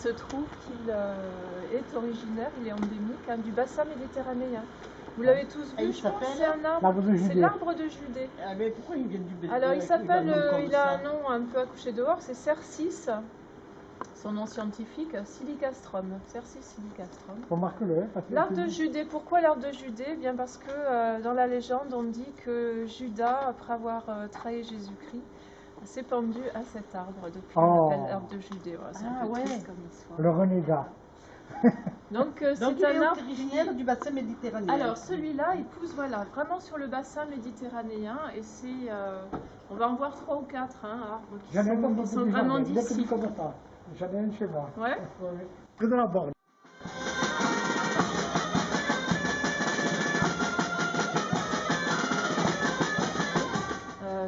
se trouve qu'il est originaire, il est endémique du bassin méditerranéen. Vous l'avez tous vu, je pense, c'est un arbre, c'est l'arbre de Judée. Ah, mais pourquoi il vient du Bénin? Alors il s'appelle, il a un nom un peu accouché dehors, c'est Cercis, son nom scientifique, Silicastrum, Cercis silicastrum. Remarque-le. L'arbre de Judée, pourquoi l'arbre de Judée? Bien parce que dans la légende, on dit que Judas, après avoir trahi Jésus-Christ, s'est pendu à cet arbre, depuis on l'appelle l'arbre de Judée. Voilà, c'est un peu triste comme histoire. Le renégat. Donc c'est un arbre originaire du bassin méditerranéen. Alors celui-là, il pousse vraiment sur le bassin méditerranéen et c'est, on va en voir 3 ou 4 arbres qui sont vraiment d'ici. J'en ai un chez moi. Ouais. Près de la borne.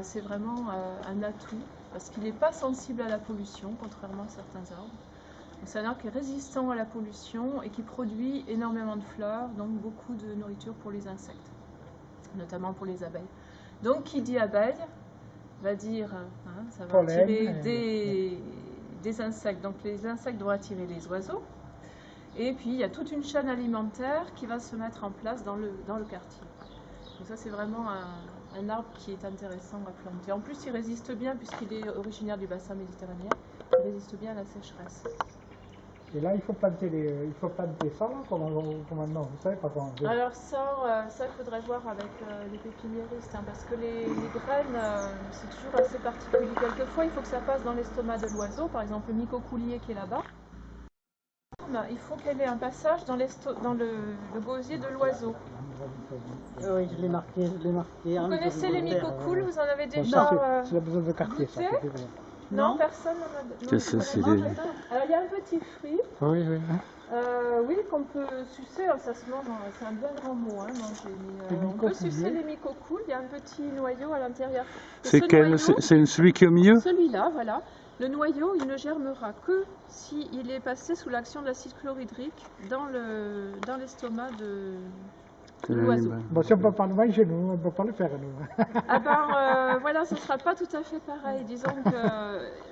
C'est vraiment un atout parce qu'il n'est pas sensible à la pollution, contrairement à certains arbres. C'est un arbre qui est résistant à la pollution et qui produit énormément de fleurs, donc beaucoup de nourriture pour les insectes, notamment pour les abeilles. Donc qui dit abeille va dire, ça va attirer des insectes, donc les insectes vont attirer les oiseaux. Et puis il y a toute une chaîne alimentaire qui va se mettre en place dans le quartier. Donc ça c'est vraiment un arbre qui est intéressant à planter. En plus il résiste bien puisqu'il est originaire du bassin méditerranéen, il résiste bien à la sécheresse. Et là, il faut planter ça, là, comment non, vous savez pas comment. Alors ça il faudrait voir avec les pépiniéristes, parce que les graines, c'est toujours assez particulier. Quelquefois, il faut que ça passe dans l'estomac de l'oiseau, par exemple le micocoulier qui est là-bas. Il faut qu'elle ait un passage dans le gosier de l'oiseau. Oui, je l'ai marqué, Vous connaissez les micocoules, vous en avez déjà C'est besoin de quartier, ça. Non, personne n'en a. Qu'est-ce que c'est? Alors il y a un petit fruit. Oui, oui. Oui, qu'on peut sucer, ça se mange, c'est un bien grand mot, manger. On peut sucer les micocoules, il y a un petit noyau à l'intérieur. C'est celui qui est au milieu? Celui-là, voilà. Le noyau, il ne germera que s'il est passé sous l'action de l'acide chlorhydrique dans l'estomac de l'oiseau. Bon, si on ne peut pas le manger, nous, on ne peut pas le faire, nous. Ah ben, voilà, ce ne sera pas tout à fait pareil. Disons que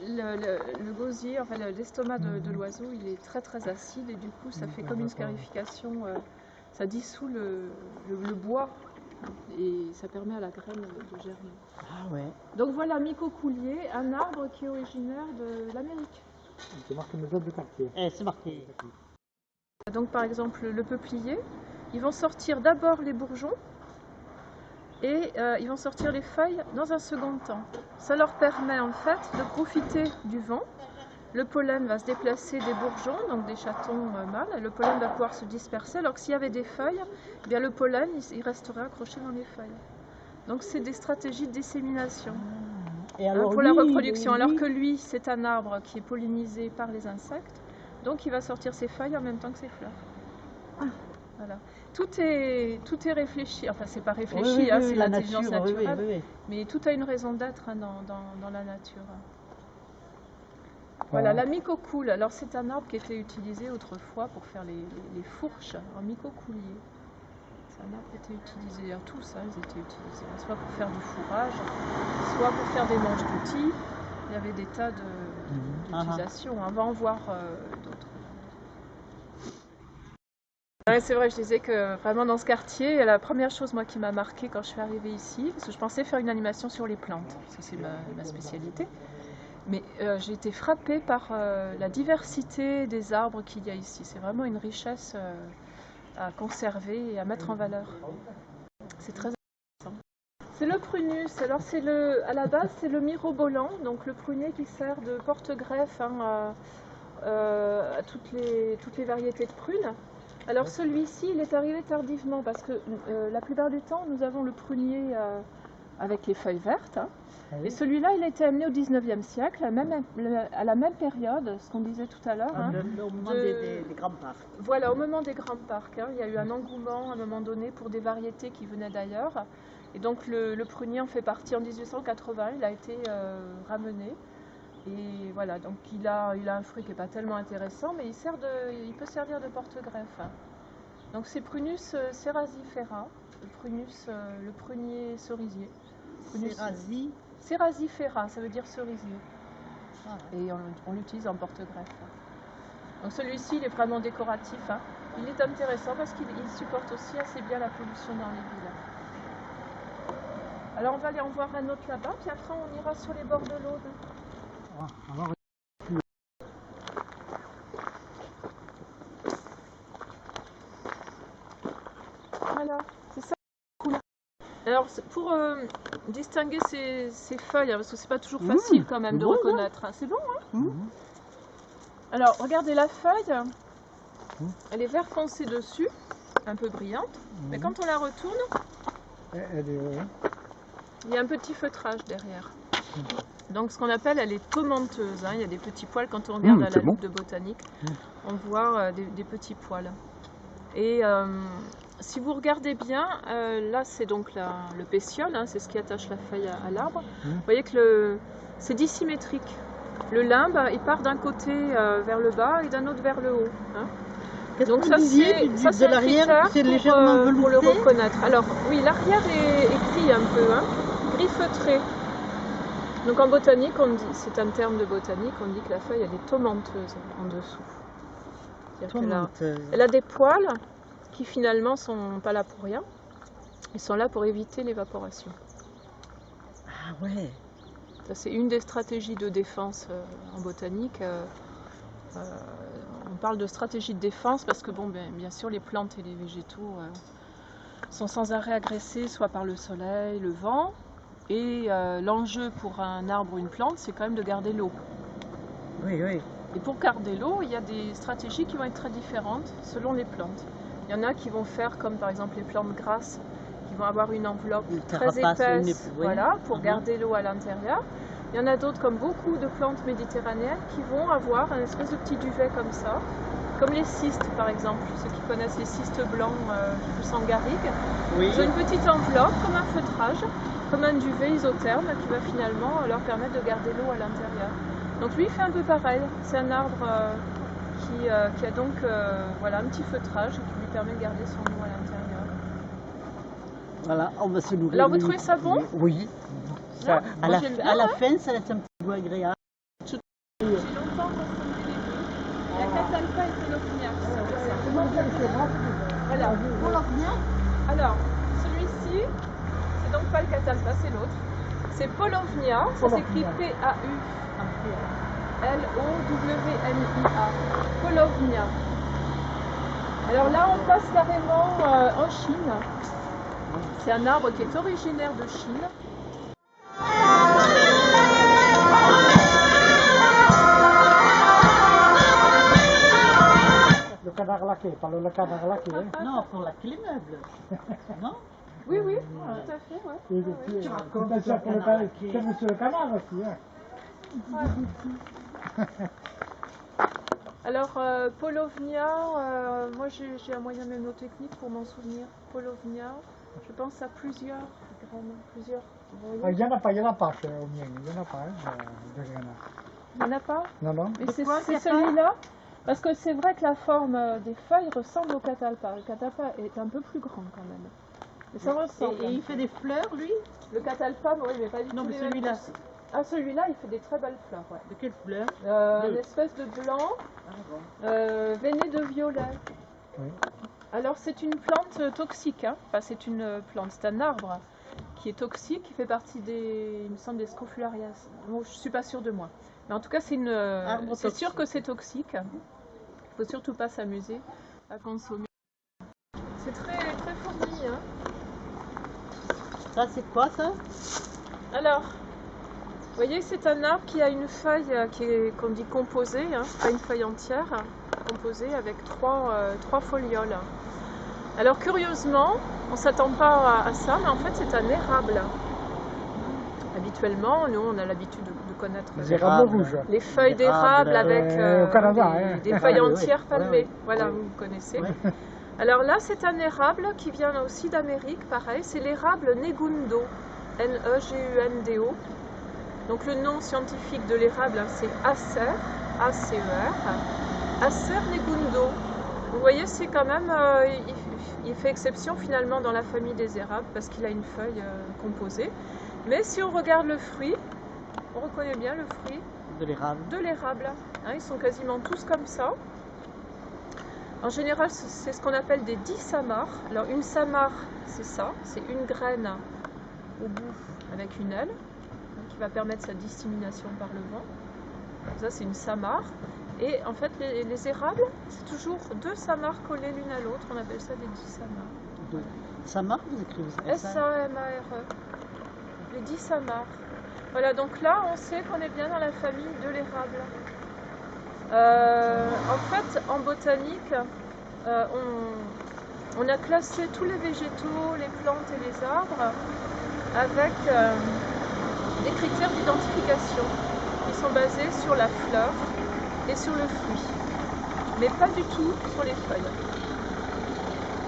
le gosier, enfin l'estomac de l'oiseau, il est très très acide et du coup, ça fait comme une scarification, ça dissout le bois et ça permet à la graine de germer. Ah ouais. Donc voilà, micocoulier, un arbre qui est originaire de l'Amérique. C'est marqué maison de quartier. C'est marqué. Donc par exemple, le peuplier, ils vont sortir d'abord les bourgeons et ils vont sortir les feuilles dans un second temps. Ça leur permet en fait de profiter du vent. Le pollen va se déplacer des bourgeons, donc des chatons mâles, et le pollen va pouvoir se disperser, alors que s'il y avait des feuilles, eh bien le pollen il resterait accroché dans les feuilles. Donc c'est des stratégies de dissémination pour la reproduction, alors que lui c'est un arbre qui est pollinisé par les insectes, donc il va sortir ses feuilles en même temps que ses fleurs. Voilà. Tout est réfléchi, enfin c'est pas réfléchi, c'est l'intelligence naturelle, mais tout a une raison d'être dans la nature. Voilà, la mycocoule, alors c'est un arbre qui était utilisé autrefois pour faire les fourches en mycocoulier. C'est un arbre qui était utilisé, d'ailleurs tous ils étaient utilisés, soit pour faire du fourrage, soit pour faire des manches d'outils. Il y avait des tas d'utilisations, on va en voir d'autres. Ouais, c'est vrai, je disais que vraiment dans ce quartier, la première chose moi qui m'a marquée quand je suis arrivée ici, parce que je pensais faire une animation sur les plantes, parce que c'est ma spécialité, mais j'ai été frappée par la diversité des arbres qu'il y a ici. C'est vraiment une richesse à conserver et à mettre en valeur. C'est très intéressant. C'est le prunus, alors à la base c'est le mirobolan, donc le prunier qui sert de porte-greffe à toutes les variétés de prunes. Alors celui-ci, il est arrivé tardivement parce que la plupart du temps, nous avons le prunier avec les feuilles vertes. Et celui-là, il a été amené au 19e siècle, à la même période, ce qu'on disait tout à l'heure. Au moment des grands parcs. Voilà, au moment des grands parcs. Il y a eu un engouement à un moment donné pour des variétés qui venaient d'ailleurs. Et donc le prunier en fait partie en 1880, il a été ramené. Et voilà, donc il a un fruit qui n'est pas tellement intéressant, mais il peut servir de porte-greffe. Donc c'est Prunus cerasifera, le prunier cerisier. Cerasifera, ça veut dire cerisier. Et on l'utilise en porte-greffe. Donc celui-ci, il est vraiment décoratif. Hein. Il est intéressant parce qu'il supporte aussi assez bien la pollution dans les villes. Alors on va aller en voir un autre là-bas, puis après on ira sur les bords de l'Aude. Ah, alors, Voilà, c'est ça. Alors pour distinguer ces feuilles, hein, parce que c'est pas toujours facile quand même de reconnaître. Hein. C'est bon, hein Alors regardez la feuille, elle est vert foncé dessus, un peu brillante, mais quand on la retourne, il y a un petit feutrage derrière. Donc ce qu'on appelle, elle est tomenteuse. Hein. Il y a des petits poils, quand on regarde à la loupe de botanique, on voit des petits poils. Et si vous regardez bien, là c'est donc le pétiole, hein, c'est ce qui attache la feuille à l'arbre. Vous voyez que c'est dissymétrique. Le limbe, il part d'un côté vers le bas et d'un autre vers le haut. Hein. Donc ça c'est un critère pour le reconnaître. Alors oui, l'arrière est gris un peu, hein, gris feutré. Donc en botanique, on dit, c'est un terme de botanique, on dit que la feuille elle est tomenteuse en dessous. Elle a des poils qui finalement sont pas là pour rien. Ils sont là pour éviter l'évaporation. Ah ouais. Ça c'est une des stratégies de défense en botanique. On parle de stratégie de défense parce que bon, bien sûr les plantes et les végétaux sont sans arrêt agressés soit par le soleil, le vent. Et l'enjeu pour un arbre ou une plante, c'est quand même de garder l'eau. Oui, oui. Et pour garder l'eau, il y a des stratégies qui vont être très différentes selon les plantes. Il y en a qui vont faire comme par exemple les plantes grasses, qui vont avoir une enveloppe très épaisse voilà, pour garder l'eau à l'intérieur. Il y en a d'autres, comme beaucoup de plantes méditerranéennes, qui vont avoir un espèce de petit duvet comme ça, comme les cystes par exemple. Ceux qui connaissent les cystes blancs plus en garrigue, ils ont une petite enveloppe comme un feutrage, comme un duvet isotherme qui va finalement leur permettre de garder l'eau à l'intérieur. Donc lui il fait un peu pareil, c'est un arbre qui a donc voilà, un petit feutrage qui lui permet de garder son eau à l'intérieur. Voilà, on va se nourrir. Alors vous trouvez ça bon? Oui. Ça, à la fin, ça laisse un petit goût agréable. J'ai longtemps confondu les deux. La catalpa et Polovnia qui sont de ça. Voilà. Polovnia? Alors, celui-ci, c'est donc pas le catalpa, c'est l'autre. C'est Polovnia, ça s'écrit P-A-U-L-O-W-N-I-A. Polovnia. Alors là, on passe carrément en Chine. C'est un arbre qui est originaire de Chine. Le canard laqué, pas le canard laqué. Hein. Non, pour la clé meuble. Non? Oui, oui, tout à fait, ouais. Tu racontes ça pour le canard, c'est monsieur le canard aussi. Hein. Alors, Polovnia, moi j'ai un moyen mnémotechnique pour m'en souvenir. Polovnia, je pense à plusieurs graines, plusieurs. Il n'y en a pas au mien, il n'y en a pas, de canard. Il n'y en a pas? Non, non. Mais c'est celui-là? Parce que c'est vrai que la forme des feuilles ressemble au catalpa. Le catalpa est un peu plus grand quand même. Mais ça ressemble. Et il fait des fleurs, lui? Le catalpa, oui, mais pas du tout. Non, mais celui-là. Ah, celui-là, il fait des très belles fleurs, ouais. De quelle fleur? Une espèce de blanc, veiné de violet. Oui. Alors, c'est une plante toxique, hein. Enfin, c'est une plante, c'est un arbre qui est toxique, qui fait partie il me semble, des Scrophularias. Bon, je suis pas sûre de moi. Mais en tout cas, c'est sûr que c'est toxique. Il ne faut surtout pas s'amuser à consommer. C'est très, très fourni, hein. Ça, c'est quoi, ça? Alors, vous voyez, c'est un arbre qui a une feuille qu'on dit composée, hein, pas une feuille entière, composée avec trois folioles. Alors, curieusement, on ne s'attend pas à ça, mais en fait, c'est un érable. Habituellement, nous, on a l'habitude de connaître les érables rouges. Les feuilles d'érable avec au Canada, des feuilles entières palmées. Voilà, vous connaissez. Alors là, c'est un érable qui vient aussi d'Amérique, pareil. C'est l'érable Negundo, N-E-G-U-N-D-O. Donc le nom scientifique de l'érable, c'est Acer, A-C-E-R, Acer Negundo. Vous voyez, c'est quand même, il fait exception finalement dans la famille des érables parce qu'il a une feuille composée. Mais si on regarde le fruit, on reconnaît bien le fruit de l'érable. Hein, ils sont quasiment tous comme ça. En général, c'est ce qu'on appelle des 10 samars. Alors une samar, c'est ça, c'est une graine au bout avec une aile qui va permettre sa dissémination par le vent. Ça, c'est une samar. Et en fait, les érables, c'est toujours 2 samars collés l'une à l'autre. On appelle ça des 10 samars. Samar, vous écrivez ça? S-A-M-A-R-E. Les 10 samars. Voilà, donc là, on sait qu'on est bien dans la famille de l'érable. En fait, en botanique, on a classé tous les végétaux, les plantes et les arbres avec des critères d'identification qui sont basés sur la fleur et sur le fruit, mais pas du tout sur les feuilles.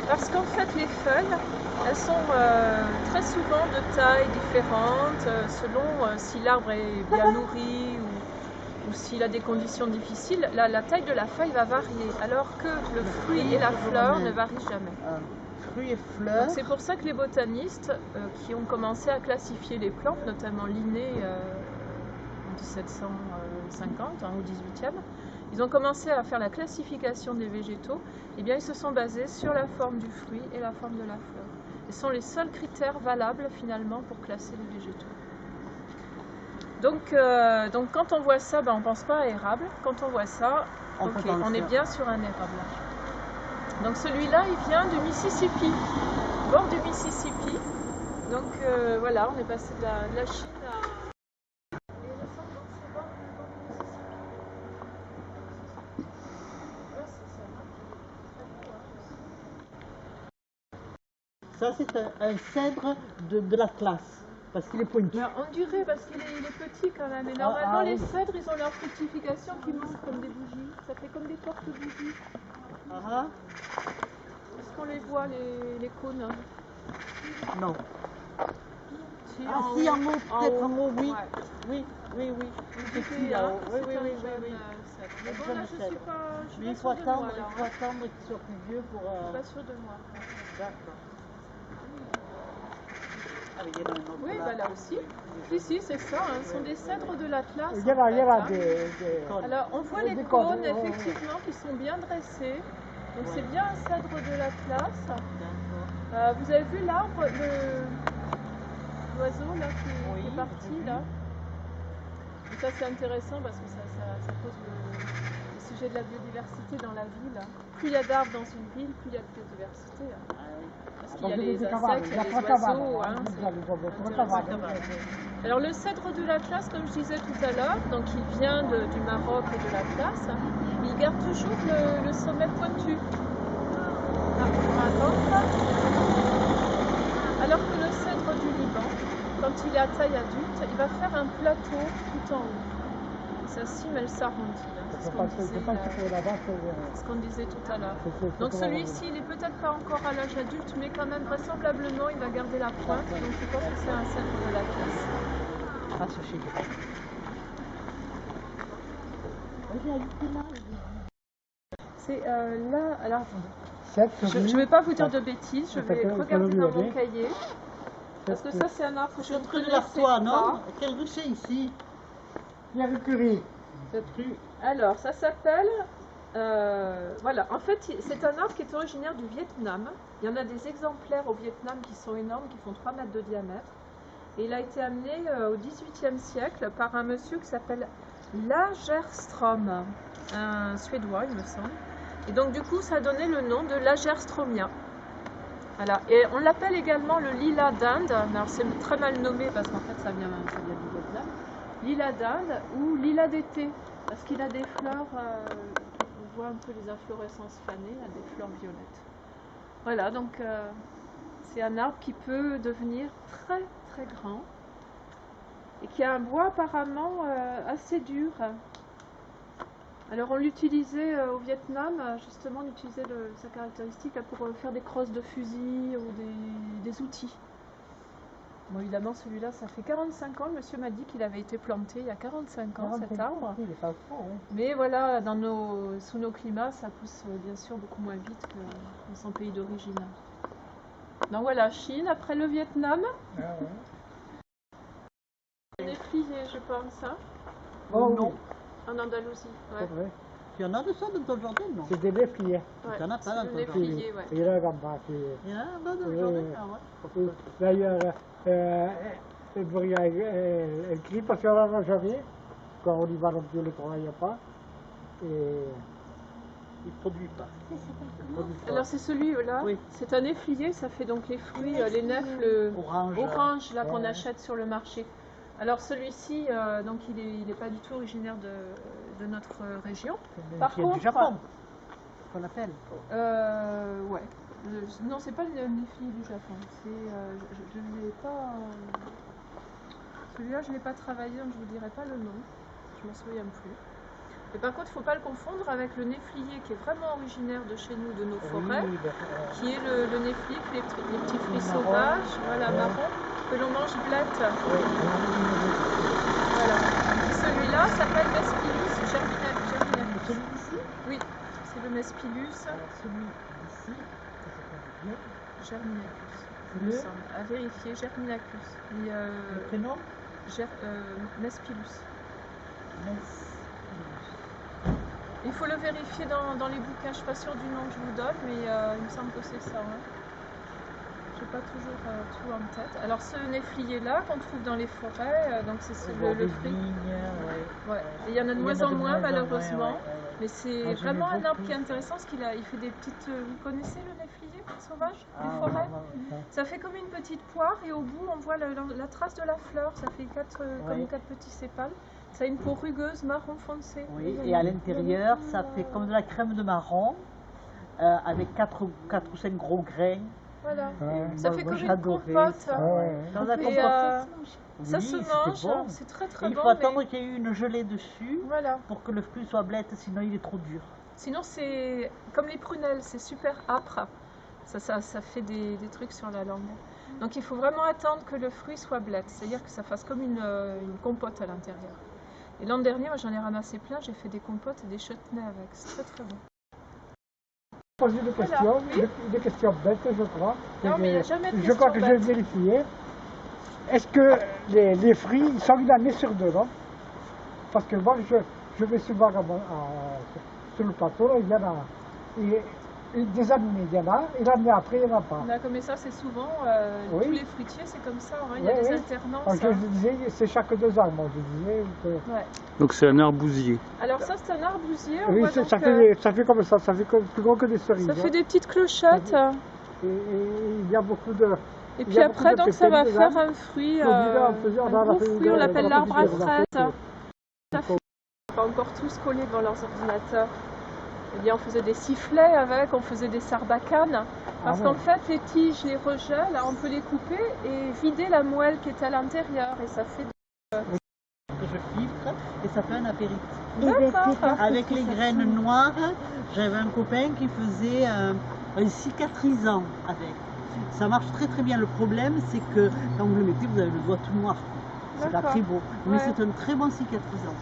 Parce qu'en fait, les feuilles, elles sont très souvent de tailles différentes, selon si l'arbre est bien nourri ou s'il a des conditions difficiles. La taille de la feuille va varier, alors que le fruit et la fleur ne varient jamais. Fruits et fleurs. C'est pour ça que les botanistes qui ont commencé à classifier les plantes, notamment Linné en 1750, au 18e, ils ont commencé à faire la classification des végétaux. Eh bien, ils se sont basés sur la forme du fruit et la forme de la fleur. Ce sont les seuls critères valables finalement pour classer les végétaux. Donc quand on voit ça, ben, on ne pense pas à érable. Quand on voit ça, on est bien sur un érable. Donc celui-là, il vient du Mississippi, bord du Mississippi. Donc voilà, on est passé de la Chine à... Ça, c'est un cèdre de l'Atlas, parce qu'il est pointu. On dirait parce qu'il est petit quand même. Et normalement, les cèdres, ils ont leur fructification qui monte comme des bougies. Ça fait comme des porte-bougies. Est-ce qu'on les voit, les cônes? Non. Si, Si, en haut, peut-être en haut, oui. Ouais. Oui. C'est Oui. Mais bon, là, je suis pas Mais il faut attendre qu'il soit plus vieux pour... Je suis pas sûre de moi. D'accord. Ah, il y en a un autre Oui, là. bah là aussi. Si, c'est ça. Hein. Ce sont des cèdres de l'Atlas. Il y a des... Alors, on voit les cônes, effectivement, qui sont bien dressés. Donc, c'est bien un cèdre de l'Atlas. Vous avez vu l'arbre, l'oiseau là qui est parti là. Et ça, c'est intéressant parce que ça pose le sujet de la biodiversité dans la ville. Plus il y a d'arbres dans une ville, plus il y a de biodiversité. Parce qu'il y a les insectes, il y a les oiseaux. Alors le cèdre de l'Atlas, comme je disais tout à l'heure, donc il vient du Maroc et de l'Atlas, il garde toujours le sommet pointu. Alors que le cèdre du Liban, quand il est à taille adulte, il va faire un plateau tout en haut. Sa cime, elle s'arrondit. C'est ce qu'on disait tout à l'heure. Donc celui-ci, il n'est peut-être pas encore à l'âge adulte, mais quand même, vraisemblablement, il va garder la pointe. Donc je pense que c'est un cèdre de l'Atlas. Ah, ce chic. C'est là... Alors attendez. Je ne vais pas vous dire de bêtises, je vais regarder dans mon cahier. Parce que ça, c'est un arbre que je ne connaissais pas. Non, quelle rue c'est ici? Pierre Curie. Cette rue. Alors, ça s'appelle... voilà, en fait, c'est un arbre qui est originaire du Vietnam. Il y en a des exemplaires au Vietnam qui sont énormes, qui font 3 mètres de diamètre. Et il a été amené au XVIIIe siècle par un monsieur qui s'appelle Lagerström, un Suédois, il me semble. Et donc, du coup, ça a donné le nom de Lagerströmia. Voilà. Et on l'appelle également le lilas d'Inde. Alors, c'est très mal nommé parce qu'en fait, ça vient du Vietnam. Lilas d'Inde ou lilas d'été, parce qu'il a des fleurs, on voit un peu les inflorescences fanées, il a des fleurs violettes. Voilà, donc c'est un arbre qui peut devenir très très grand et qui a un bois apparemment assez dur. Alors on l'utilisait au Vietnam, justement on utilisait sa caractéristique là, pour faire des crosses de fusil ou des outils. Bon, évidemment, celui-là, ça fait 45 ans. Le monsieur m'a dit qu'il avait été planté il y a 45 ans, cet arbre. Mais voilà, sous nos climats, ça pousse bien sûr beaucoup moins vite que dans son pays d'origine. Donc voilà, Chine, après le Vietnam. On est plié, je pense. Hein Oh, non. En Andalousie, ouais. Tu en as de ça dans ton jardin, non? C'est des néfliers. Tu en as pas dans ton le jardin? néflier, ouais. Il y en a comme ça. Il y en a un dans ton jardin? Ah ouais. D'ailleurs, elle crie parce qu'elle en a jamais. Quand on y va non plus, elle ne travaille pas. Et Il ne produit pas. Alors c'est celui-là, Oui. c'est un néflier, ça fait donc les fruits, les nefles orange là qu'on achète sur le marché. Alors celui-ci, donc il est pas du tout originaire de notre région. Par Il y a contre, du Japon, qu'on appelle. ouais. Non, c'est pas le néflier du Japon. C'est, je ne l'ai pas. Celui-là, je ne l'ai pas travaillé, donc je ne vous dirai pas le nom. Je m'en souviens plus. Et par contre, il ne faut pas le confondre avec le néflier qui est vraiment originaire de chez nous, de nos forêts, qui est le néflier, les petits fruits sauvages, voilà, marron, que l'on mange blette. Voilà. Celui-là s'appelle Mespilus germinacus. Celui-ci? Oui, c'est le Mespilus Celui-ci, germinacus. Il me semble. À vérifier, germinacus. Et, le prénom? Mespilus. Il faut le vérifier dans les bouquins, je ne suis pas sûre du nom que je vous donne, mais il me semble que c'est ça. Hein. Je n'ai pas toujours tout en tête. Alors ce néflier-là qu'on trouve dans les forêts, donc c'est le fruit. Ouais. Et il y en a de moins en moins malheureusement, mais c'est vraiment un arbre qui est intéressant parce qu'il fait des petites... Vous connaissez le néflier sauvage des forêts? Ça fait comme une petite poire et au bout on voit la trace de la fleur, ça fait comme 4 petits sépales. Ça a une peau rugueuse, marron foncé. Oui, et à l'intérieur, ça fait comme de la crème de marron, avec 4 ou 5 gros grains. Voilà. Ça fait comme une compote. compote. Dans la Et, compote. ça se mange, bon. c'est très très Il bon. faut attendre qu'il y ait eu une gelée dessus Voilà. pour que le fruit soit blette, sinon il est trop dur. Sinon c'est comme les prunelles, c'est super âpre. Ça fait des trucs sur la langue. Donc il faut vraiment attendre que le fruit soit blette, c'est-à-dire que ça fasse comme une compote à l'intérieur. Et l'an dernier, moi j'en ai ramassé plein, j'ai fait des compotes et des chutneys avec, c'est très très bon. Poser des questions, des questions bêtes, je crois. Non, mais il n'y a jamais de Je questions crois que je vais bêtes. vérifier. Est-ce que les fruits ils sont une année sur deux, non? Parce que moi, je vais souvent sur le plateau, il y en a. Des années, il y en a, et l'année après, il n'y en a pas. D'accord, mais ça c'est souvent, Oui. tous les fruitiers c'est comme ça, hein, il y a des alternances. Je disais, c'est chaque 2 ans, moi je disais. Ouais. Donc c'est un arbousier. Alors ça c'est un arbousier, on Oui, voit ça donc, fait comme ça fait plus gros que des cerises. ça fait hein. des petites clochettes. Et il y a beaucoup de... Et il puis y a après, beaucoup de donc ça va pépins faire dedans. un fruit, On un a gros fait fruit, on l'appelle l'arbre à on a fraise. fait- Ça fait pas encore tous collés devant leurs ordinateurs. Eh bien, on faisait des sifflets avec, on faisait des sarbacanes. Parce qu'en fait, les tiges, les rejets, là, on peut les couper et vider la moelle qui est à l'intérieur. Et ça fait Je filtre et ça fait un apéritif. D'accord. Avec les graines noires, j'avais un copain qui faisait un cicatrisant avec. Ça marche très très bien. Le problème, c'est que quand vous le mettez, vous avez le doigt tout noir. C'est pas D'accord. très beau. Mais Ouais. c'est un très bon cicatrisant.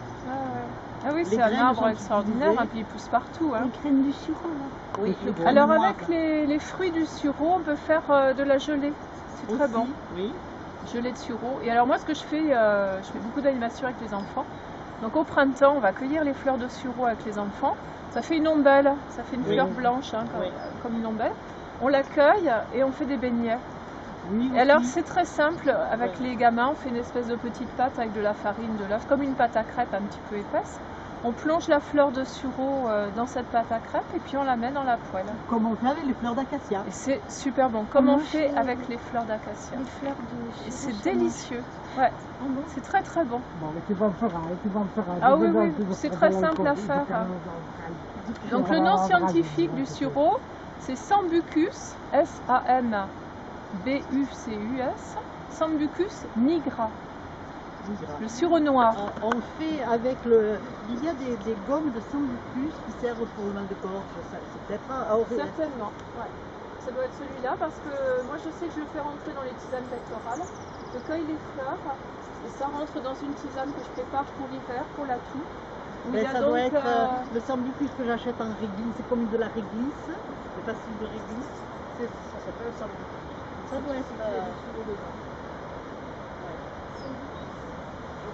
Ah oui, Les c'est un graines arbre sont extraordinaire, utilisées. et puis il pousse partout. Hein. Les graines du sureau, là. Oui, Les graines Alors noires. avec les fruits du sureau, on peut faire de la gelée. C'est très Aussi, bon. Oui. Gelée de sureau. Et alors moi, ce que je fais beaucoup d'animations avec les enfants. Donc au printemps, on va cueillir les fleurs de sureau avec les enfants. Ça fait une ombelle, ça fait une Oui. fleur blanche, hein, Oui. comme une ombelle. On la cueille et on fait des beignets. Oui, Et alors aussi. c'est très simple, avec Ouais. les gamins, on fait une espèce de petite pâte avec de la farine, de l'œuf, comme une pâte à crêpes un petit peu épaisse. On plonge la fleur de sureau dans cette pâte à crêpes et puis on la met dans la poêle. Comme on fait avec les fleurs d'acacia. Et c'est super bon, comme on Moi, fait je- avec les fleurs d'acacia. Les fleurs de Et sureau, c'est délicieux. Ouais, Ah bon? c'est très très bon. Bon, mais tu vas me faire un, tu vas me faire un. Ah tu oui, vas- oui, tu vas c'est faire très de simple à l'alcool, faire. tu vas- Donc le nom scientifique du sureau, c'est Sambucus, S-A-M-B-U-C-U-S, Sambucus nigra, le sureau noir. On fait avec le... Il y a des gommes de sambucus qui servent pour le mal de gorge. C'est peut-être pas... Certainement, ouais. Ça doit être celui-là parce que moi je sais que je le fais rentrer dans les tisanes pectorales. Je cueille les fleurs et ça rentre dans une tisane que je prépare pour l'hiver, pour la toux. Où il y Mais a ça donc, doit être le sambucus que j'achète en réglisse. C'est comme de la réglisse. C'est facile de réglisse. Ça s'appelle sambucus. Ça doit être...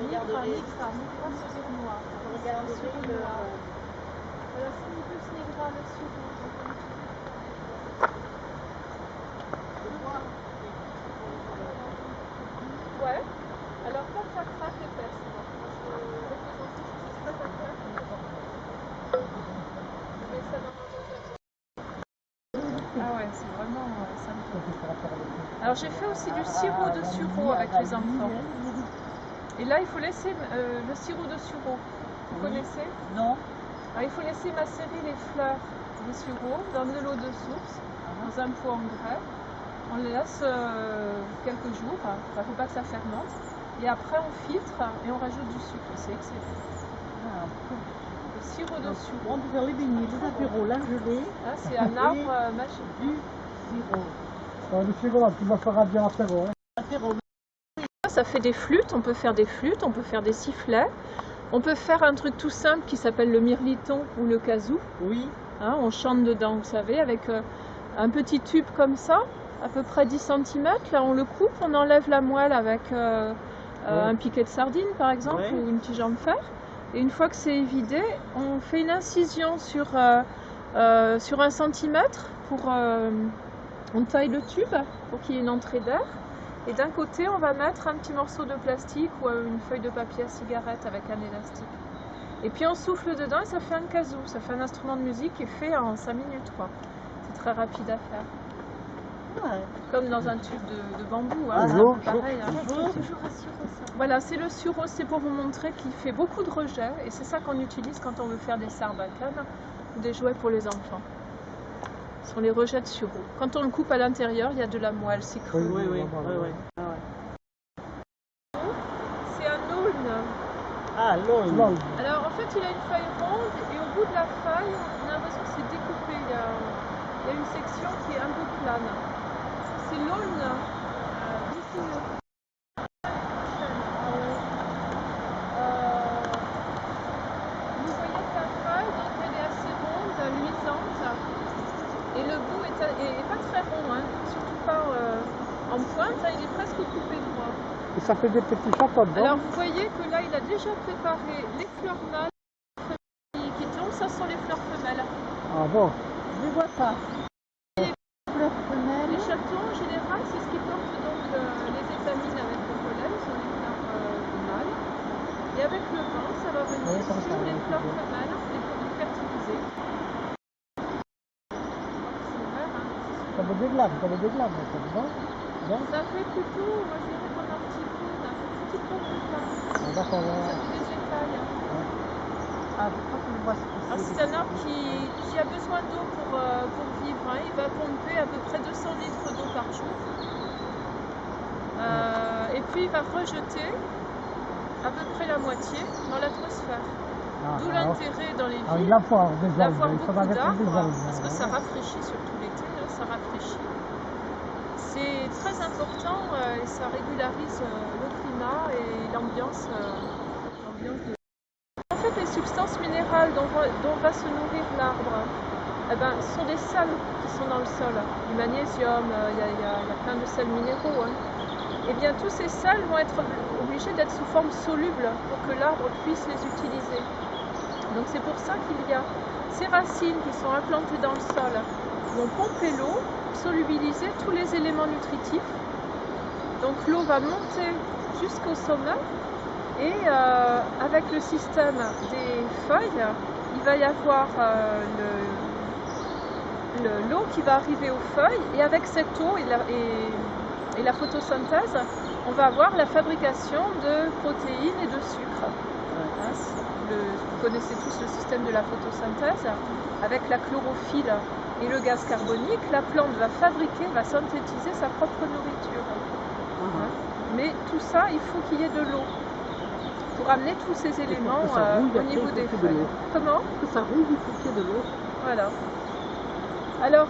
Nigra, c'est noir. Regarderez le... Voilà, Cimibus nigra, le sureau. Ouais. Alors quand ça craque épaisse, ah ouais, c'est vraiment sympa. Alors j'ai fait aussi du sirop de sureau avec les enfants. Et là il faut laisser le sirop de sureau. Vous connaissez? Non. Alors il faut laisser macérer les fleurs de sureau dans de l'eau de source, dans un pot en grès. On les laisse quelques jours, il ne faut pas que ça fermente. Et après on filtre et on rajoute du sucre, c'est excellent. Ah, Le sirop de sureau. on peut faire les beignets, les apéros, la gelée. Ah, c'est un arbre magique. Du sirop. Le sirop, là, tu vas faire un bien apéro. Hein. Apéro. Ça fait des flûtes, on peut faire des flûtes, on peut faire des sifflets. On peut faire un truc tout simple qui s'appelle le mirliton ou le kazoo. Oui. Hein, on chante dedans, vous savez, avec un petit tube comme ça, à peu près 10 cm. Là, on le coupe, on enlève la moelle avec un piquet de sardine, par exemple, ou une tige en fer. Et une fois que c'est vidé, on fait une incision sur 1 centimètre. On taille le tube pour qu'il y ait une entrée d'air. Et d'un côté, on va mettre un petit morceau de plastique ou une feuille de papier à cigarette avec un élastique. Et puis on souffle dedans et ça fait un kazoo, ça fait un instrument de musique qui est fait en 5 minutes. C'est très rapide à faire. Ouais. Comme dans un tube de bambou. Hein, pareil. Hein. Voilà, c'est le sureau, c'est pour vous montrer qu'il fait beaucoup de rejets. Et c'est ça qu'on utilise quand on veut faire des sarbacanes ou des jouets pour les enfants. Ce sont les rejets de sureau. Quand on le coupe à l'intérieur, il y a de la moelle, c'est cru. Oui. C'est un aulne. Ah, l'aulne. Alors en fait, il a une feuille ronde et au bout de la feuille, on a l'impression que c'est découpé. Il y a une section qui est un peu plane. C'est l'aulne. Vous voyez que la feuille, donc elle est assez ronde, luisante. Et le bout est pas très rond, hein, surtout pas en pointe, hein, il est presque coupé droit. Et ça fait des petits chapeaux dedans. Alors vous voyez que là il a déjà préparé les fleurs mâles qui tombent, ça sont les fleurs femelles. Ah bon? Je ne vois pas. Les chatons en général, c'est ce qui porte donc les étamines avec le pollen, sont les fleurs mâles. Et avec le vent, ça va venir sur les fleurs femelles, les produits fertilisés. Ça veut des glaces, ça, non? Ça fait plutôt, moi je dirais comme un petit peu de pain. D'accord, Ça fait des écailles. Ah, je crois que je vois ce que c'est. C'est un arbre qui a besoin d'eau pour vivre. Hein. Il va pomper à peu près 200 litres d'eau par jour. Et puis il va rejeter à peu près la moitié dans l'atmosphère. D'où l'intérêt dans les villes d'avoir beaucoup d'arbres, parce que ça rafraîchit surtout l'été, ça rafraîchit. C'est très important et ça régularise le climat et l'ambiance. En fait, les substances minérales dont va se nourrir l'arbre, ce sont des sels qui sont dans le sol. Du magnésium, il y a plein de sels minéraux. Hein. Et bien tous ces sels vont être obligés d'être sous forme soluble pour que l'arbre puisse les utiliser. Donc c'est pour ça qu'il y a ces racines qui sont implantées dans le sol, qui vont pomper l'eau, solubiliser tous les éléments nutritifs. Donc l'eau va monter jusqu'au sommet et avec le système des feuilles, il va y avoir l'eau qui va arriver aux feuilles et avec cette eau et la photosynthèse, on va avoir la fabrication de protéines et de sucre. Vous connaissez tous le système de la photosynthèse. Avec la chlorophylle et le gaz carbonique, la plante va synthétiser sa propre nourriture. Mais tout ça, il faut qu'il y ait de l'eau pour amener tous ces éléments au niveau des feuilles. Comment? Que ça rouille, il faut qu'il y ait de l'eau. Voilà. Alors...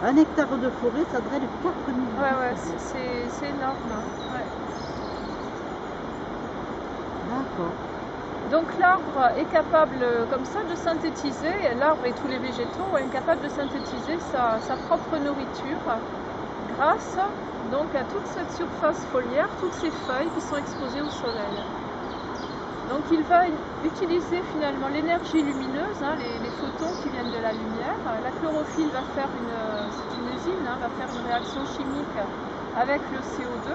un hectare de forêt, ça draine 4 000 litres. Ouais, c'est énorme. Ouais. D'accord. Donc l'arbre est capable, comme ça, de synthétiser, l'arbre et tous les végétaux sont capables de synthétiser sa propre nourriture grâce donc à toute cette surface foliaire, toutes ces feuilles qui sont exposées au soleil. Donc il va utiliser finalement l'énergie lumineuse, hein, les photons qui viennent de la lumière. La chlorophylle va faire c'est une usine, hein, va faire une réaction chimique avec le CO2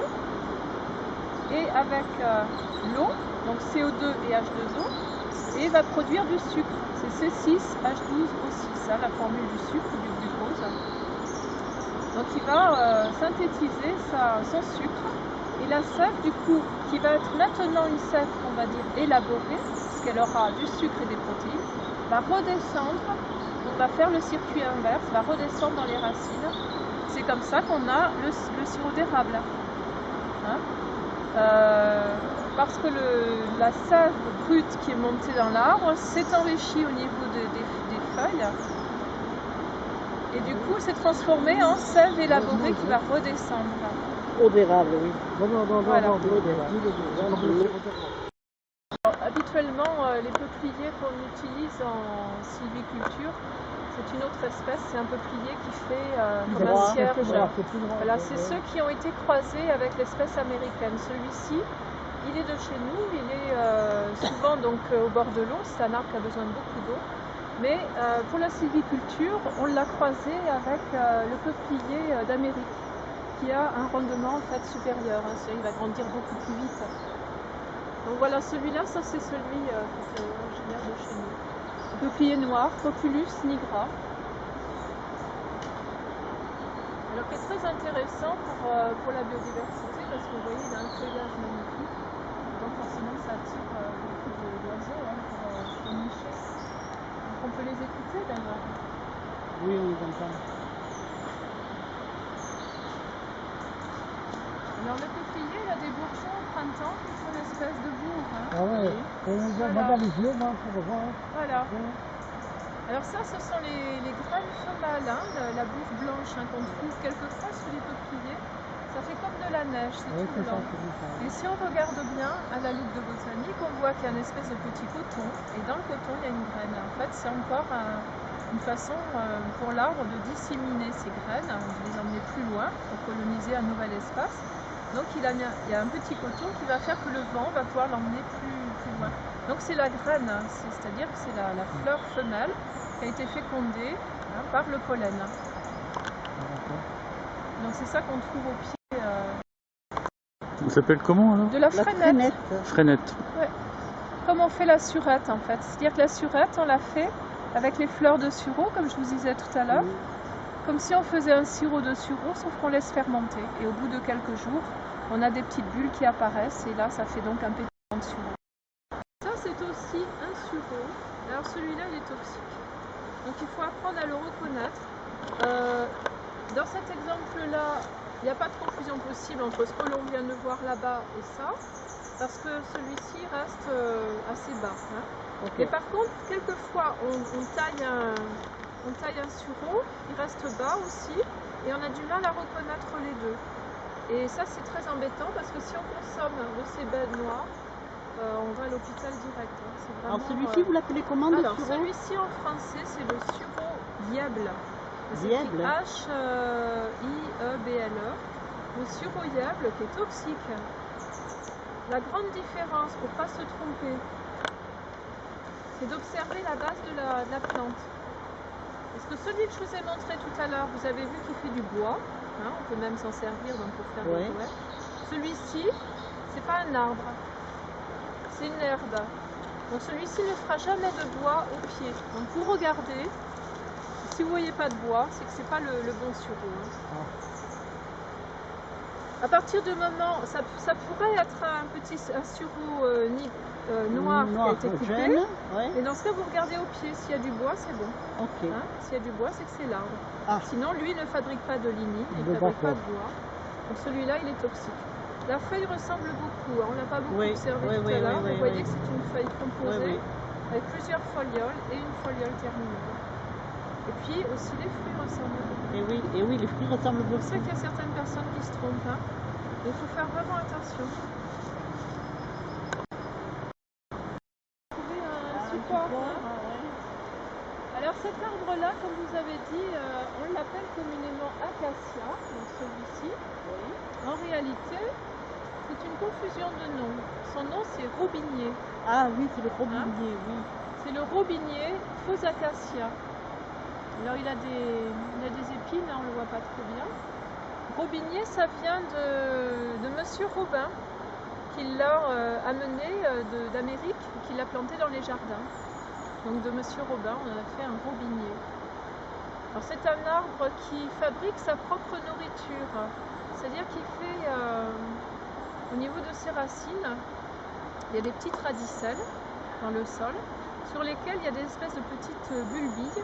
et avec l'eau, donc CO2 et H2O, et va produire du sucre. C'est C6H12O6, hein, la formule du sucre, du glucose. Donc il va synthétiser son sucre. Et la sève, du coup, qui va être maintenant une sève, on va dire, élaborée, puisqu'elle aura du sucre et des protéines, va redescendre, on va faire le circuit inverse, va redescendre dans les racines. C'est comme ça qu'on a le sirop d'érable. Hein, parce que la sève brute qui est montée dans l'arbre s'est enrichie au niveau des feuilles. Et du coup, s'est transformée en sève élaborée qui va redescendre. Eau d'érable, oui. Voilà. L'eau d'érable. Habituellement, les peupliers qu'on utilise en sylviculture, c'est une autre espèce, c'est un peuplier qui fait comme un cierge. Voilà, c'est ceux qui ont été croisés avec l'espèce américaine. Celui-ci, il est de chez nous, il est souvent donc au bord de l'eau, c'est un arbre qui a besoin de beaucoup d'eau. Mais pour la sylviculture, on l'a croisé avec le peuplier d'Amérique, qui a un rendement en fait supérieur, hein, il va grandir beaucoup plus vite. Donc voilà, celui-là, ça c'est celui qui est originaire de chez nous. Le peuplier noir, Populus nigra. Alors qui est très intéressant pour la biodiversité, parce que vous voyez, il a un feuillage magnifique, donc forcément ça attire beaucoup d'oiseaux, hein, pour nicher. Donc on peut les écouter d'ailleurs. Oui, on les entend. Alors le peuplier, il a des bourgeons au printemps qui font une espèce de bourre. Hein. Ah ouais, on les voit dans les yeux, moi, pour voir. Voilà. Alors ça, ce sont les graines femelles, hein, la bourre blanche, hein, qu'on trouve quelquefois sous les peupliers. Ça fait comme de la neige, c'est tout blanc. Et si on regarde bien à la loupe de botanique, on voit qu'il y a une espèce de petit coton. Et dans le coton, il y a une graine. En fait, c'est encore une façon pour l'arbre de disséminer ses graines, de les emmener plus loin pour coloniser un nouvel espace. Donc il y a un petit coton qui va faire que le vent va pouvoir l'emmener plus loin. Donc c'est la graine, hein, c'est-à-dire que c'est la fleur femelle qui a été fécondée, hein, par le pollen. Donc c'est ça qu'on trouve au pied Ça s'appelle comment alors? de la frénette. Frénette. Ouais. Comme on fait la surette en fait. C'est-à-dire que la surette, on l'a fait avec les fleurs de sureau, comme je vous disais tout à l'heure. Comme si on faisait un sirop de sureau, sauf qu'on laisse fermenter. Et au bout de quelques jours, on a des petites bulles qui apparaissent et là, ça fait donc un pétillant de sureau. Ça, c'est aussi un sureau. Alors celui-là, il est toxique. Donc il faut apprendre à le reconnaître. Dans cet exemple-là, il n'y a pas de confusion possible entre ce que l'on vient de voir là-bas et ça, parce que celui-ci reste assez bas. Hein. Okay. Et par contre, quelquefois, on taille un sureau, il reste bas aussi, et on a du mal à reconnaître les deux. Et ça, c'est très embêtant, parce que si on consomme de ces baies noires, on va à l'hôpital direct. Hein. Vraiment, alors celui-ci, vous l'appelez comment? Alors celui-ci en français, c'est le sureau diable. Diable. H-I-E-B-L-E. Le sureau diable qui est toxique. La grande différence, pour ne pas se tromper, c'est d'observer la base de la plante. Parce que celui que je vous ai montré tout à l'heure, vous avez vu qu'il fait du bois. Hein, on peut même s'en servir donc, pour faire des jouets. Celui-ci, c'est pas un arbre, c'est une herbe. Donc celui-ci ne fera jamais de bois au pied. Donc vous regardez, si vous ne voyez pas de bois, c'est que c'est pas le bon sureau. Hein. À partir du moment, ça pourrait être un sureau noir qui a été coupé. Jeune, ouais. Et dans ce cas, vous regardez au pied. S'il y a du bois, c'est bon. Okay. Hein, s'il y a du bois, c'est que c'est l'arbre. Ah. Sinon, lui ne fabrique pas de lignite, il ne fabrique pas de bois. Donc celui-là, il est toxique. La feuille ressemble beaucoup. Hein. On n'a pas beaucoup observé tout à l'heure. Vous voyez que c'est une feuille composée avec plusieurs folioles et une foliole terminale. Et puis aussi les fruits ressemblent beaucoup. Et oui, les fruits ressemblent beaucoup. C'est vrai qu'il y a certaines personnes qui se trompent. Hein. Il faut faire vraiment attention. Trouver un support. Alors cet arbre-là, comme vous avez dit, on l'appelle communément acacia, donc celui-ci. En réalité, C'est une confusion de noms. Son nom c'est robinier. Ah oui, c'est le robinier, oui. C'est le robinier faux acacia. Alors il a des épines, là on le voit pas trop bien. Robinier, ça vient de Monsieur Robin, qui l'a amené d'Amérique, qui l'a planté dans les jardins. Donc de Monsieur Robin, on a fait un robinier. Alors c'est un arbre qui fabrique sa propre nourriture, c'est-à-dire qu'il fait, au niveau de ses racines, il y a des petites radicelles dans le sol, sur lesquelles il y a des espèces de petites bulbilles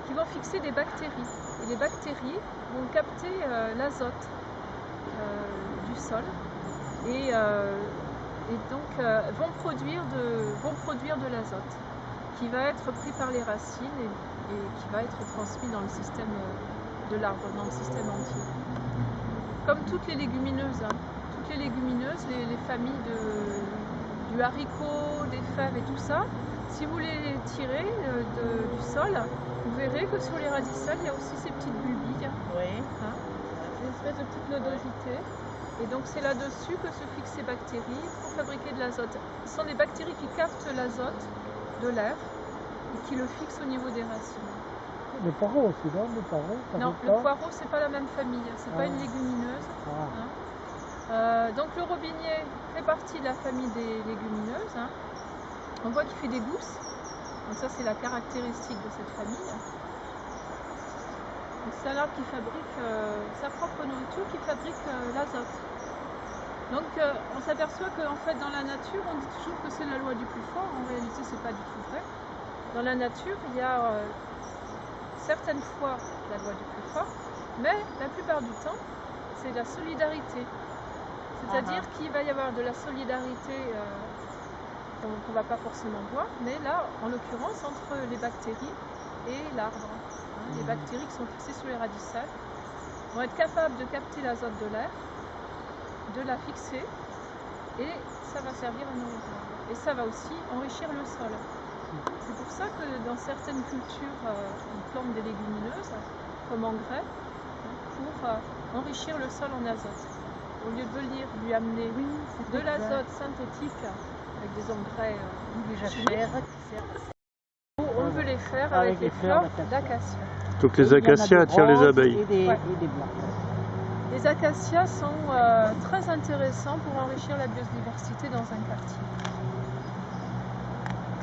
qui vont fixer des bactéries. Et les bactéries vont capter l'azote du sol et donc vont produire de l'azote qui va être pris par les racines et qui va être transmis dans le système de l'arbre, dans le système entier. Comme toutes les légumineuses, hein. Toutes les légumineuses, les familles du haricot, des fèves et tout ça, si vous les tirez du sol, vous verrez que sur les radicelles, il y a aussi ces petites bulbilles, Oui. hein, une espèce de petite nodosité. Et donc c'est là-dessus que se fixent ces bactéries pour fabriquer de l'azote. Ce sont des bactéries qui captent l'azote de l'air et qui le fixent au niveau des racines. Le poireau aussi, non? Le poireau, ça Non, fait le pas poireau, c'est pas la même famille, c'est pas une légumineuse. Ah. Donc le robinier fait partie de la famille des légumineuses. Hein. On voit qu'il fait des gousses. Donc ça c'est la caractéristique de cette famille. C'est un arbre qui fabrique sa propre nourriture, qui fabrique l'azote. Donc on s'aperçoit qu'en fait dans la nature on dit toujours que c'est la loi du plus fort. En réalité c'est pas du tout vrai. Dans la nature il y a certaines fois la loi du plus fort, mais la plupart du temps c'est la solidarité. C'est-à-dire qu'il va y avoir de la solidarité qu'on ne va pas forcément voir, mais là, en l'occurrence, entre les bactéries et l'arbre. Hein, les bactéries qui sont fixées sur les radicelles vont être capables de capter l'azote de l'air, de la fixer, et ça va servir à nourrir l'arbre. Et ça va aussi enrichir le sol. C'est pour ça que dans certaines cultures, on plante des légumineuses comme engrais pour enrichir le sol en azote. Au lieu de lui amener de l'azote synthétique avec des engrais chimiques, on veut les faire avec les fleurs d'acacia. Donc les acacias attirent les abeilles. Et des Ouais. blancs. Les acacias sont très intéressants pour enrichir la biodiversité dans un quartier.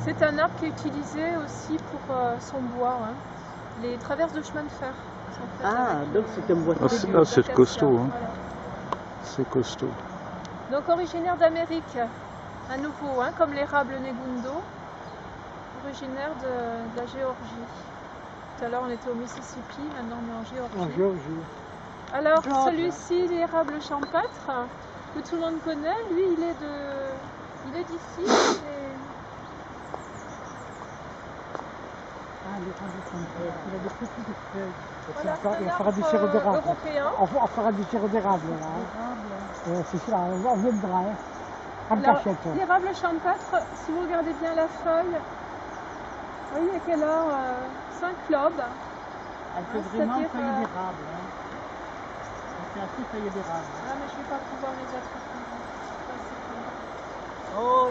C'est un arbre qui est utilisé aussi pour son bois. Hein. Les traverses de chemin de fer sont faites avec Donc c'est un bois Ah, très c'est- dur. ah, c'est costaud, hein. Voilà. C'est costaud. Donc originaire d'Amérique, à nouveau, hein, comme l'érable Negundo, originaire de la Géorgie. Tout à l'heure on était au Mississippi, maintenant on est en Géorgie. en Géorgie. Alors George. celui-ci, l'érable champêtre, que tout le monde connaît, lui il est d'ici. Ah, les radicelles. Il a des petites feuilles. Voilà, Il va c'est un faire du sirop arbre d'érable. européen. On fera du sirop d'érable, là. Hein. C'est ça, on viendra, hein. En Alors, cachette. l'érable champêtre, si vous regardez bien la feuille, vous voyez qu'elle a 5 lobes. Elle fait Ah, vraiment c'est-à-dire, feuille d'érable. Hein. Elle fait assez feuille d'érable. Ah mais je ne vais pas pouvoir les attraper. Oh,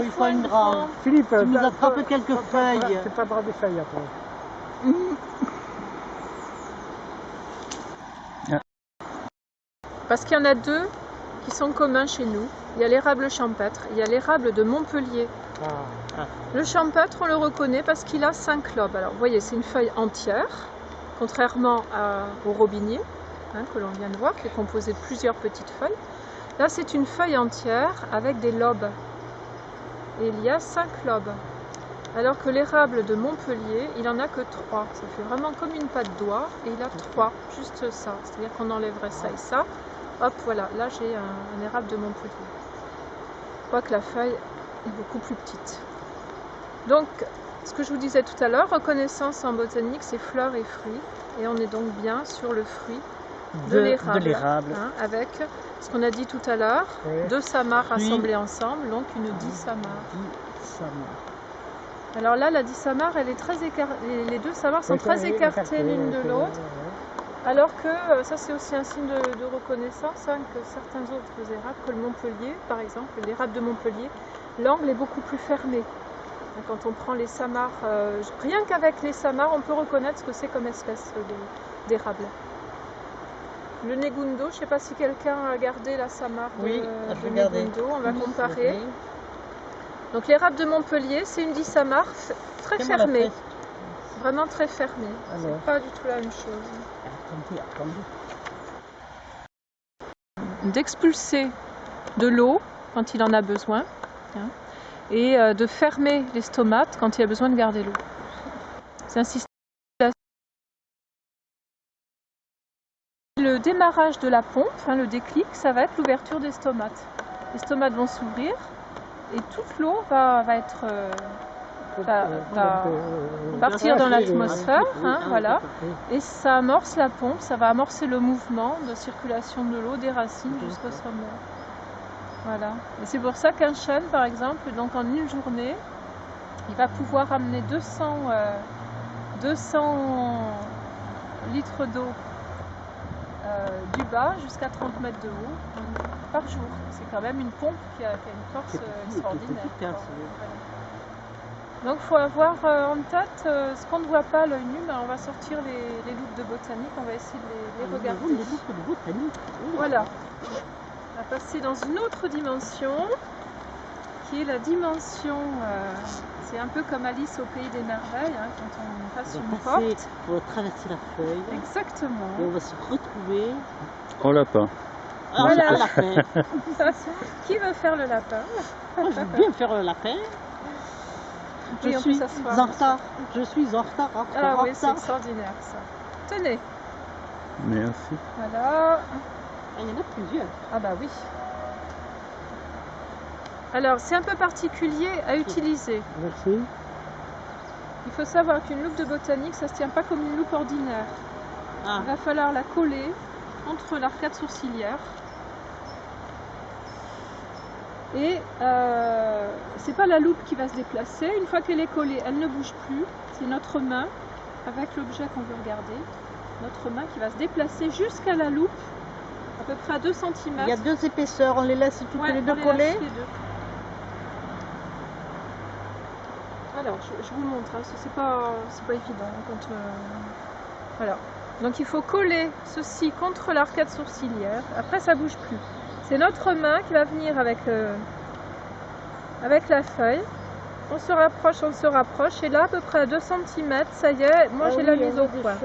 il faut une grande. Philippe, Tu nous attrapes quelques feuilles. C'est pas dans des feuilles après. Parce qu'il y en a deux qui sont communs chez nous. Il y a l'érable champêtre, il y a l'érable de Montpellier. Le champêtre, on le reconnaît parce qu'il a 5 lobes. Alors vous voyez, c'est une feuille entière, contrairement au robinier, hein, que l'on vient de voir, qui est composé de plusieurs petites feuilles. Là, c'est une feuille entière avec des lobes. Et il y a 5 lobes. Alors que l'érable de Montpellier, il n'en a que 3. Ça fait vraiment comme une patte d'oie et il a 3, juste ça. C'est-à-dire qu'on enlèverait ça et ça. Hop, voilà, là j'ai un érable de Montpellier. Quoique la feuille est beaucoup plus petite. Donc, ce que je vous disais tout à l'heure, reconnaissance en botanique, c'est fleurs et fruits. Et on est donc bien sur le fruit de l'érable. Hein, avec ce qu'on a dit tout à l'heure, Oui. 2 samars rassemblés ensemble, donc une dissamare. Alors là, la dissamare, elle est très écartée. Les 2 samars sont très écartés l'une de l'autre. Alors que ça c'est aussi un signe de reconnaissance, hein, que certains autres érables, comme le Montpellier par exemple, l'érable de Montpellier, l'angle est beaucoup plus fermé. Quand on prend les samars, rien qu'avec les samars, on peut reconnaître ce que c'est comme espèce d'érable. Le Negundo, je ne sais pas si quelqu'un a gardé la samar de Negundo, on va comparer. Donc l'érable de Montpellier, c'est une dissamar très fermée, vraiment très fermée. C'est pas du tout la même chose. D'expulser de l'eau quand il en a besoin, hein, et de fermer les stomates quand il a besoin de garder l'eau. C'est un système. Le démarrage de la pompe, hein, le déclic, ça va être l'ouverture des stomates. Les stomates vont s'ouvrir et toute l'eau va partir dans l'atmosphère, hein, voilà, et ça amorce la pompe, ça va amorcer le mouvement de circulation de l'eau des racines jusqu'au sommet. Voilà. Et c'est pour ça qu'un chêne, par exemple, donc en une journée, il va pouvoir amener 200 litres d'eau du bas jusqu'à 30 mètres de haut par jour. C'est quand même une pompe qui a une force extraordinaire. Donc il faut avoir en tête ce qu'on ne voit pas à l'œil nu, mais on va sortir les loupes de botanique, on va essayer de les regarder. Les loupes de botanique. Voilà. On va passer dans une autre dimension, qui est la dimension, c'est un peu comme Alice au pays des merveilles, hein, quand on passe une porte. On va traverser la feuille. Exactement. Et on va se retrouver. En lapin. Voilà. Un lapin. Qui veut faire le lapin? Moi, je veux bien faire le lapin. Je suis en retard. Je suis en retard. Ah oui, c'est extraordinaire ça. Tenez. Merci. Voilà. Il y en a plusieurs. Ah bah oui. Alors, c'est un peu particulier à utiliser. Merci. Il faut savoir qu'une loupe de botanique, ça ne se tient pas comme une loupe ordinaire. Ah. Il va falloir la coller entre l'arcade sourcilière. Et c'est pas la loupe qui va se déplacer. Une fois qu'elle est collée, elle ne bouge plus. C'est notre main, avec l'objet qu'on veut regarder, notre main qui va se déplacer jusqu'à la loupe, à peu près à 2 cm. Il y a 2 épaisseurs, on les laisse toutes les deux collées. Alors, je vous montre, hein, c'est pas évident. Quand, voilà. Donc il faut coller ceci contre l'arcade sourcilière. Après, ça bouge plus. C'est notre main qui va venir avec la feuille. On se rapproche, et là, à peu près à 2 cm, ça y est, moi j'ai la mise au point.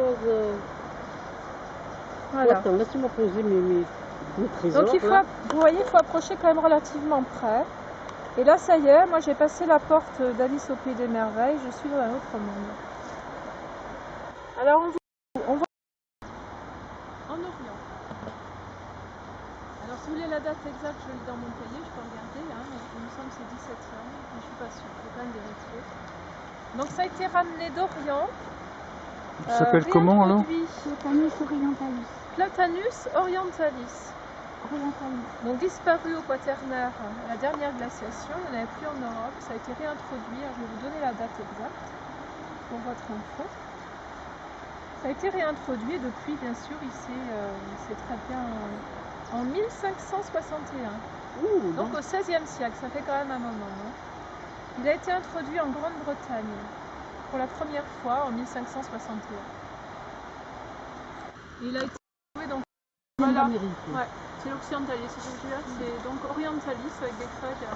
Voilà. Attends, laisse-moi poser mes trésors. Donc vous voyez, il faut approcher quand même relativement près. Et là, ça y est, moi j'ai passé la porte d'Alice au pays des merveilles, je suis dans un autre monde. Alors on va en Orient. Alors si vous voulez la date exacte, je l'ai dans Montpellier, je peux regarder, hein, il me semble que c'est 17e, mais je ne suis pas sûre, je vais quand même vérifier. Donc ça a été ramené d'Orient. Il s'appelle comment alors? Platanus orientalis. Platanus orientalis. Donc disparu au Quaternaire à la dernière glaciation, il n'y en avait plus en Europe, ça a été réintroduit, alors je vais vous donner la date exacte pour votre info. Ça a été réintroduit et depuis bien sûr il s'est très bien en 1561, donc au XVIe siècle, ça fait quand même un moment. Hein. Il a été introduit en Grande-Bretagne pour la première fois en 1561. Il a été trouvé donc voilà. Ouais. C'est l'Occidentalis, c'est donc Orientalis avec des feuilles.